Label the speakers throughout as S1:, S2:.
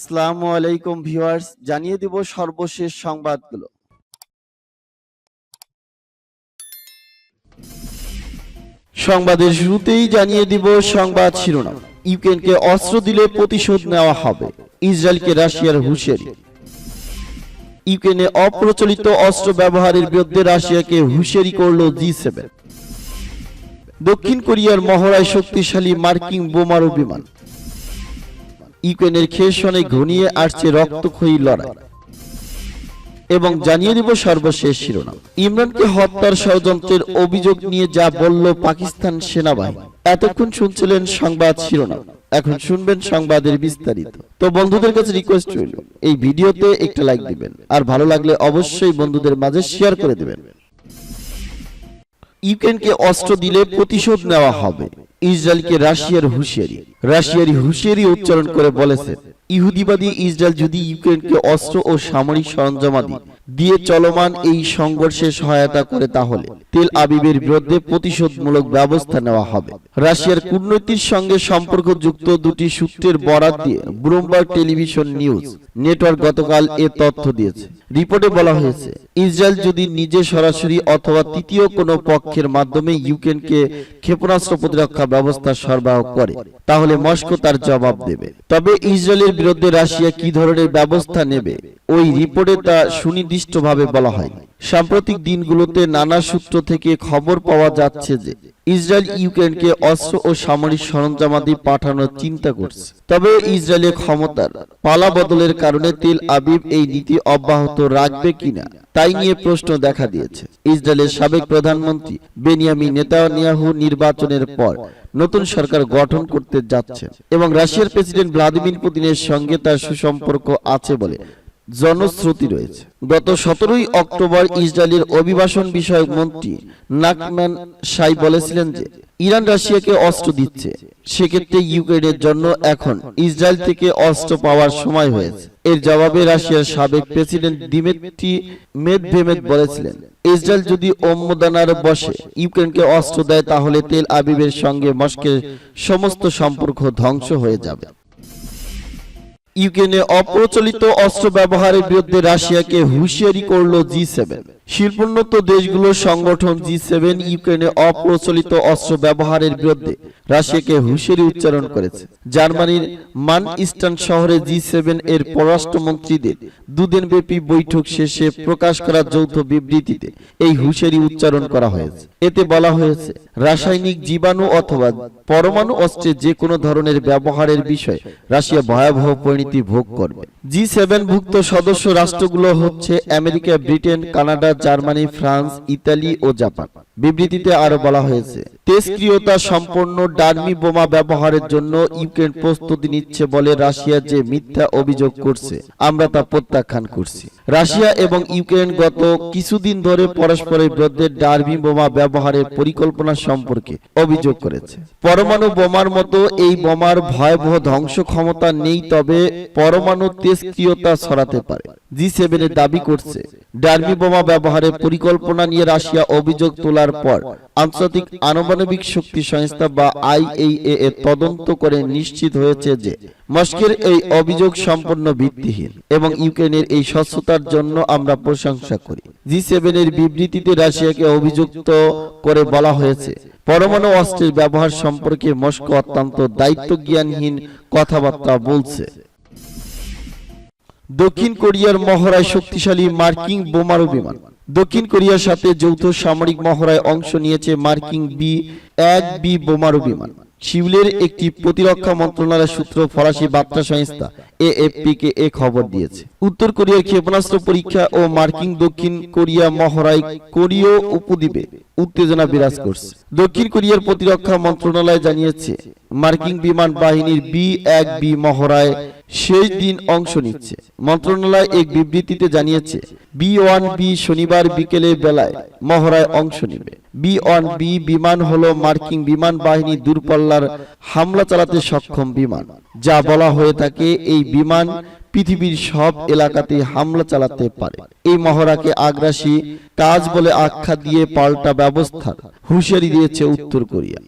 S1: আসসালামু আলাইকুম ভিউয়ার্স, জানিয়ে দিব সর্বশেষ সংবাদগুলো। সংবাদের শুরুতেই জানিয়ে দিব সংবাদ শিরোনাম। ইউক্রেনকে অস্ত্র দিলে প্রতিশোধ নেওয়া হবে, ইসরায়েলকে রাশিয়ার হুঁশিয়ারি। ইউক্রেনে অপ্রচলিত অস্ত্র ব্যবহারের বিরুদ্ধে রাশিয়াকে হুঁশিয়ারি করল G7। দক্ষিণ কোরিয়ার মহড়ায় শক্তিশালী মার্কিন বোমারু বিমান। ইউক্রেনের খেরসনে ঘনিয়ে আসছে রক্তক্ষয়ী লড়াই। এবং জানিয়ে দিব সর্বশেষ শিরোনাম। ইমরানকে হত্যার ষড়যন্ত্রের অভিযোগ নিয়ে যা বলল পাকিস্তান সেনাবাহিনী। এতক্ষণ শুনছিলেন সংবাদ শিরোনাম, এখন শুনবেন সংবাদের বিস্তারিত। তো বন্ধুদের কাছে রিকোয়েস্ট রইল, এই ভিডিওতে একটা লাইক দিবেন, আর ভালো লাগলে অবশ্যই বন্ধুদের মাঝে শেয়ার করে দিবেন। ইউক্রেনকে অস্ত্র দিলে প্রতিশোধ নেওয়া হবে, ইসরায়েলকে রাশিয়ার হুঁশিয়ারি। রাশিয়ার হুঁশিয়ারি উচ্চারণ করে বলেছে, ইহুদিবাদী ইসরায়েল যদি ইউক্রেনকে অস্ত্র ও সামরিক সরঞ্জামাদি দিয়ে চলমান এই সংঘর্ষে সহায়তা করে, তাহলে তেল আবিবের বিরুদ্ধে প্রতিশোধমূলক ব্যবস্থা নেওয়া হবে। রাশিয়ার কূটনীতির সঙ্গে সম্পর্কযুক্ত দুটি সূত্রের বরাত দিয়ে ব্লুমবার্গ টেলিভিশন নিউজ নেটওয়ার্ক গতকাল এ তথ্য দিয়েছে। রিপোর্টে বলা হয়েছে, ইসরায়েল যদি নিজে সরাসরি অথবা তৃতীয় কোনো পক্ষের মাধ্যমে ইউক্রেনকে ক্ষেপণাস্ত্র প্রতিরক্ষা ব্যবস্থা সরবরাহ করে, তাহলে মস্কো তার জবাব দেবে। তবে ইসরায়েলের বিরুদ্ধে রাশিয়া কি ধরনের ব্যবস্থা নেবে ওই রিপোর্টে তা সুনির্দিষ্টভাবে বলা হয়নি। সাম্প্রতিক দিনগুলোতে নানা সূত্র থেকে খবর পাওয়া যাচ্ছে যে ইসরায়েল ইউক্রেনকে অস্ত্র ও সামরিক সরঞ্জামাদি পাঠানোর চিন্তা করছে। তবে ইসরায়েলের ক্ষমতার পালা বদলের কারণে তেল আবিব এই নীতি অব্যাহত রাখবে কিনা তাই নিয়ে প্রশ্ন দেখা দিয়েছে। ইসরায়েলের সাবেক প্রধানমন্ত্রী বেনিয়ামিন নেতানিয়াহু নির্বাচনের পর নতুন সরকার গঠন করতে যাচ্ছেন এবং রাশিয়ার প্রেসিডেন্ট ভ্লাদিমির পুতিনের সঙ্গে তার সুসম্পর্ক আছে বলে জনশ্রুতি রয়েছে। গত 17 অক্টোবর ইসরায়েলের অভিবাসন বিষয়ক মন্ত্রী নাকমান শাই বলেছিলেন যে ইরান রাশিয়াকে অস্ত্র দিচ্ছে, সেক্ষেত্রে ইউক্রেনের জন্য এখন ইসরায়েল থেকে অস্ত্র পাওয়ার সময় হয়েছে। এর জবাবে রাশিয়ার সাবেক প্রেসিডেন্ট দিমিত্রি মেদভেদেভ বলেছিলেন, ইসরায়েল যদি ওম্মদানার বসে ইউক্রেনকে অস্ত্র দেয়, তাহলে তেল আবিবের সঙ্গে মস্কোর সমস্ত সম্পর্ক ধ্বংস হয়ে যাবে। ইউক্রেনে অপ্রচলিত অস্ত্র ব্যবহারের বিরুদ্ধে রাশিয়াকে হুঁশিয়ারি করল G7। শিল্পোন্নত দেশগুলোর সংগঠন G7 ইউক্রেনে অপ্রচলিত অস্ত্র ব্যবহারের বিরুদ্ধে রাশিয়াকে হুঁশিয়ারি উচ্চারণ করেছে। জার্মানির মানস্টাইন শহরে G7 এর পররাষ্ট্রমন্ত্রীদের দুদিনব্যাপী বৈঠক শেষে প্রকাশ করা যৌথ বিবৃতিতে এই হুঁশিয়ারি উচ্চারণ করা হয়েছে। এতে বলা হয়েছে, রাসায়নিক, জীবাণু অথবা পরমাণু অস্ত্রের যে কোনো ধরনের ব্যবহারের বিষয়ে রাশিয়া ভয়াবহ পরিণতি ভোগ করবে। G7 ভুক্ত সদস্য রাষ্ট্রগুলো হচ্ছে America, Britain, Canada, Germany, France, Italy ও জাপান। বিবৃতিতে আরো বলা হয়েছে, তেজস্ক্রিয়তা সম্পন্ন ডার্মি বোমা ব্যবহারের জন্য ইউক্রেন প্রস্তুতি নিচ্ছে বলে রাশিয়া যে মিথ্যা অভিযোগ করছে, আমরা তা প্রত্যাখ্যান করছি। রাশিয়া এবং ইউক্রেন গত কিছুদিন ধরে পরস্পরের বিরুদ্ধে ডার্মি বোমা ব্যবহারের পরিকল্পনা সম্পর্কে অভিযোগ করেছে। পরমাণু বোমার মতো এই বোমার ভয়াবহ ধ্বংস ক্ষমতা নেই, তবে পরমাণু তেজস্ক্রিয়তা ছড়াতে পারে। G7 এর দাবি করছে, ডার্মি বোমা ব্যবহারের পরিকল্পনা নিয়ে রাশিয়া অভিযোগ তোলার পর আন্তর্জাতিক আণবিক শক্তি সংস্থা বা IAEA এর তদন্ত করে নিশ্চিত হয়েছে যে মস্কোর এই অভিযোগ সম্পূর্ণ ভিত্তিহীন এবং ইউক্রেনের এই স্বচ্ছতার জন্য আমরা প্রশংসা করি। G7 এর বিবৃতিতে রাশিয়াকে অভিযুক্ত করে বলা হয়েছে, পরমাণু অস্ত্রের ব্যবহার সম্পর্কে মস্কো অত্যন্ত দায়িত্বজ্ঞানহীন কথাবার্তা বলছে। দক্ষিণ কোরিয়ার মহড়ায় শক্তিশালী মার্কিন বোমারু বিমান। দক্ষিণ কোরিয়ার সাথে যৌথ সামরিক মহড়ায় অংশ নিয়েছে মার্কিন B-1B বোমারু বিমান। সিউলের একটি প্রতিরক্ষা মন্ত্রণালয় সূত্র ফরাসি বার্তা সংস্থা AFP কে এ খবর দিয়েছে। উত্তর কোরিয়ার ক্ষেপণাস্ত্র পরীক্ষা ও মার্কিন দক্ষিণ কোরিয়া মহড়ায় কোরীয় উপদ্বীপে উত্তেজনা বিরাজ করছে। দক্ষিণ কোরিয়ার প্রতিরক্ষা মন্ত্রণালয় জানিয়েছে, মার্কিন বিমান বাহিনীর B-1B মহড়ায় শেষ দিন অংশ নিচ্ছে। মন্ত্রণালয় এক বিবৃতিতে জানিয়েছে, B-1B শনিবার বিকেলে বেলায় মহড়ায় অংশ নেবে। B-1B বিমান হলো মার্কিন বিমান বাহিনী দূরপাল্লার হামলা চালাতে সক্ষম বিমান, যা বলা হয়ে থাকে এই বিমান পৃথিবীর সব এলাকাতে হামলা চালাতে পারে। এই মহড়াকে আগ্রাসী কাজ বলে আখ্যা দিয়ে পাল্টা ব্যবস্থার হুঁশিয়ারি দিয়েছে উত্তর কোরিয়া।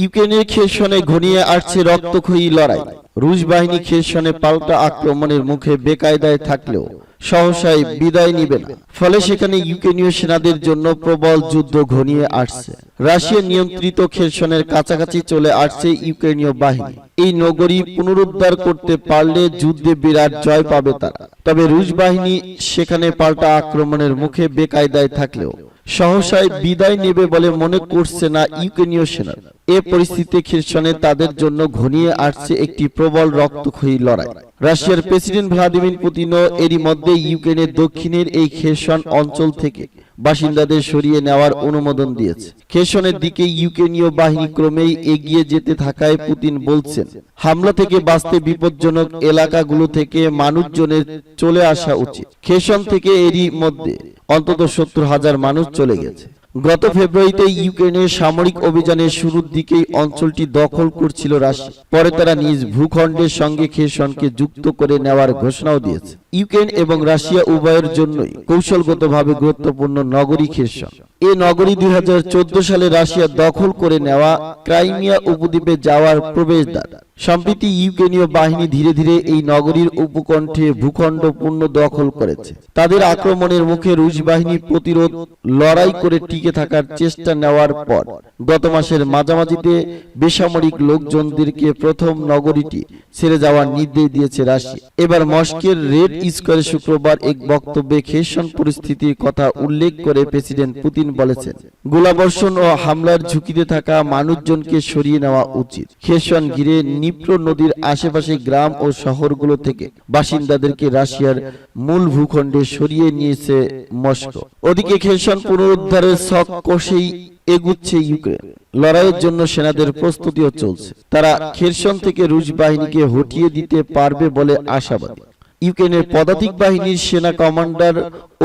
S1: ইউক্রেনের খেরসনে ঘনিয়ে আসছে রক্তক্ষয়ী লড়াই। রুশ বাহিনী খেরসনে পাল্টা আক্রমণের মুখে বেকায়দায় থাকলেও সহসায় বিদায় নিবে না। ফলে সেখানে ইউক্রেনীয় সেনাদের জন্য প্রবল যুদ্ধ ঘনিয়ে আসছে। রাশিয়া নিয়ন্ত্রিত খেরসনের কাছাকাছি চলে আসছে ইউক্রেনীয় বাহিনী। এই নগরী পুনরুদ্ধার করতে পারলে যুদ্ধে বিরাট জয় পাবে তারা। তবে রুশ বাহিনী সেখানে পাল্টা আক্রমণের মুখে বেকায়দায় থাকলেও সহসায় বিদায় নেবে বলে মনে করছে না ইউক্রেনীয় সেনা। এ পরিস্থিতিতে খেরসনে তাদের জন্য ঘনিয়ে আসছে একটি প্রবল রক্তক্ষয়ী লড়াই। রাশিয়ার প্রেসিডেন্ট ভ্লাদিমির পুতিনও এরই মধ্যে ইউক্রেনের দক্ষিণের এই খেরসন অঞ্চল থেকে বাসিন্দাদের সরিয়ে নেওয়ার অনুমোদন দিয়েছে। খেরসনের দিকে ইউক্রেনীয় বাহিনী ক্রমেই এগিয়ে যেতে থাকায় পুতিন বলছেন, হামলা থেকে বাঁচতে বিপজ্জনক এলাকাগুলো থেকে মানুষজনের চলে আসা উচিত। খেরসন থেকে এরই মধ্যে অন্তত 70,000 মানুষ চলে গেছে। গত ফেব্রুয়ারিতে ইউক্রেনের সামরিক অভিযানের শুরুর দিকেই অঞ্চলটি দখল করছিল রাশিয়া। পরে তারা নিজ ভূখণ্ডের সঙ্গে খেরসনকে যুক্ত করে নেওয়ার ঘোষণাও দিয়েছে। ইউক্রেন এবং রাশিয়া উভয়ের জন্যই কৌশলগতভাবে গুরুত্বপূর্ণ নগরী খেরসন। এ নগরী 2014 সালে রাশিয়া দখল করে নেওয়া ক্রাইমিয়া উপদ্বীপে যাওয়ার প্রবেশদ্বার। সম্প্রতি ইউক্রেনীয় বাহিনী ধীরে ধীরে এই নগরীর উপকণ্ঠে ভূখণ্ড পূর্ণ দখল করেছে। তাদের আক্রমণের মুখে রুশ বাহিনী প্রতিরোধ লড়াই করে টিকে থাকার চেষ্টা নেওয়ার পর গত মাসের মাঝামাঝিতে বেসামরিক লোকজনদেরকে প্রথম নগরীটি ছেড়ে যাওয়ার নির্দেশ দিয়েছে রাশিয়া। এবার মস্কোর রেড স্কোয়ারে শুক্রবার এক বক্তব্যে খেরসন পরিস্থিতির কথা উল্লেখ করে প্রেসিডেন্ট পুতিন বলেছেন, গোলাবর্ষণ ও হামলার ঝুঁকিতে থাকা মানুষজনকে সরিয়ে নেওয়া উচিত। খেরসন ঘিরে নিপ্র নদীর আশেপাশে গ্রাম ও শহরগুলো থেকে বাসিন্দাদেরকে রাশিয়ার মূল ভূখণ্ডে সরিয়ে নিয়েছে মস্কো। ওদিকে খেরসন পুনরুদ্ধারের ছক কষেই এগুচ্ছে ইউক্রেন। লড়াইয়ের জন্য সেনাদের প্রস্তুতিও চলছে। তারা খেরসন থেকে রুশ বাহিনীকে হটিয়ে দিতে পারবে বলে আশাবাদী। ইউক্রেনের পদাতিক বাহিনীর সেনা কমান্ডার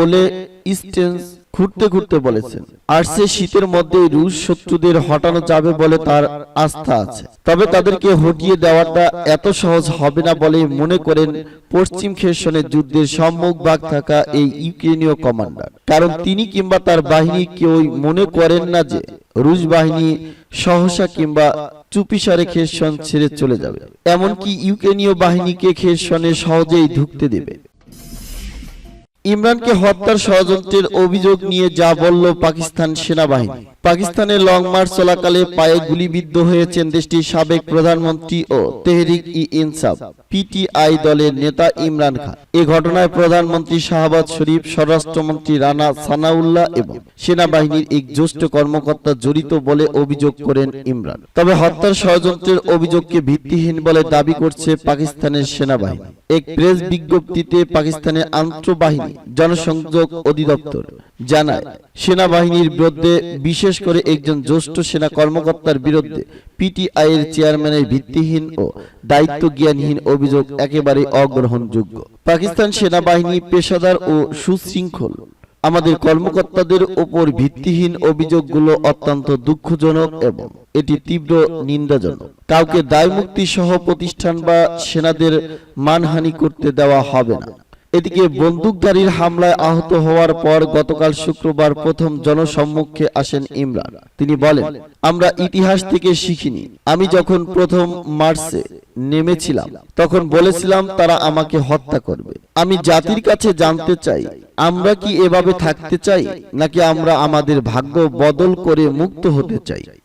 S1: ওলে ইস্টেন্স ঘুরতে ঘুরতে বলেছেন, আসছে শীতের মধ্যে রুশ শত্রুদের হটানো যাবে বলে তার আস্থা আছে। তবে তাদেরকে হটিয়ে দেওয়াটা এত সহজ হবে না বলে মনে করেন পশ্চিম খেরসনের যুদ্ধের সম্মুখ ভাগ থাকা এই ইউক্রেনীয় কমান্ডার। কারণ তিনি কিংবা তার বাহিনী কেউই মনে করেন না যে রুশ বাহিনী সহসা কিংবা চুপিসারে খেরসন ছেড়ে চলে যাবে। এমনকি ইউক্রেনীয় বাহিনীকে খেরসনে সহজেই ঢুকতে দেবে। ইমরানকে হত্যার ষড়যন্ত্রের অভিযোগ নিয়ে যা বলল পাকিস্তান সেনাবাহিনী। পাকিস্তানের লং মার্চ চলাকালে পায়ে গুলিবিদ্ধ হয়েছেন দেশটির সাবেক প্রধানমন্ত্রী ও তেহরিক ই ইনসাফ পিটিআই দলের নেতা ইমরান খান। এ ঘটনায় প্রধানমন্ত্রী শাহবাজ শরীফ, স্বরাষ্ট্রমন্ত্রী রানা সানাউল্লাহ এবং সেনাবাহিনীর এক জ্যেষ্ঠ কর্মকর্তা জড়িত বলে অভিযোগ করেন ইমরান। তবে হত্যার ষড়যন্ত্রের অভিযোগকে ভিত্তিহীন বলে দাবি করছে পাকিস্তানের সেনাবাহিনী। এক প্রেস বিজ্ঞপ্তিতে পাকিস্তানের আন্তঃবাহিনী জনসংযোগ অধিদপ্তর জানায়, সেনাবাহিনীর বিরুদ্ধে, বিশেষ করে একজন জ্যেষ্ঠ সেনা কর্মকর্তার বিরুদ্ধে পিটিআই এর চেয়ারম্যানের ভিত্তিহীন ও দায়িত্বজ্ঞানহীন অভিযোগ একেবারে অগ্রহণযোগ্য। পাকিস্তান সেনাবাহিনী পেশাদার ও সুশৃঙ্খল। আমাদের কর্মকর্তাদের উপর ভিত্তিহীন অভিযোগগুলো অত্যন্ত দুঃখজনক এবং এটি তীব্র নিন্দাজনক। কাউকে দায়মুক্তি সহ প্রতিষ্ঠান বা সেনাদের মানহানি করতে দেওয়া হবে না। এদিকে বন্দুকধারীর হামলায় আহত হওয়ার পর গতকাল শুক্রবার প্রথম জনসম্মুখে আসেন ইমরান। তিনি বলেন, আমরা ইতিহাস থেকে শিখিনি। আমি যখন প্রথম মার্চে নেমেছিলাম তখন বলেছিলাম তারা আমাকে হত্যা করবে। আমি জাতির কাছে জানতে চাই, আমরা কি এভাবে থাকতে চাই নাকি আমরা আমাদের ভাগ্য বদল করে মুক্ত হতে চাই।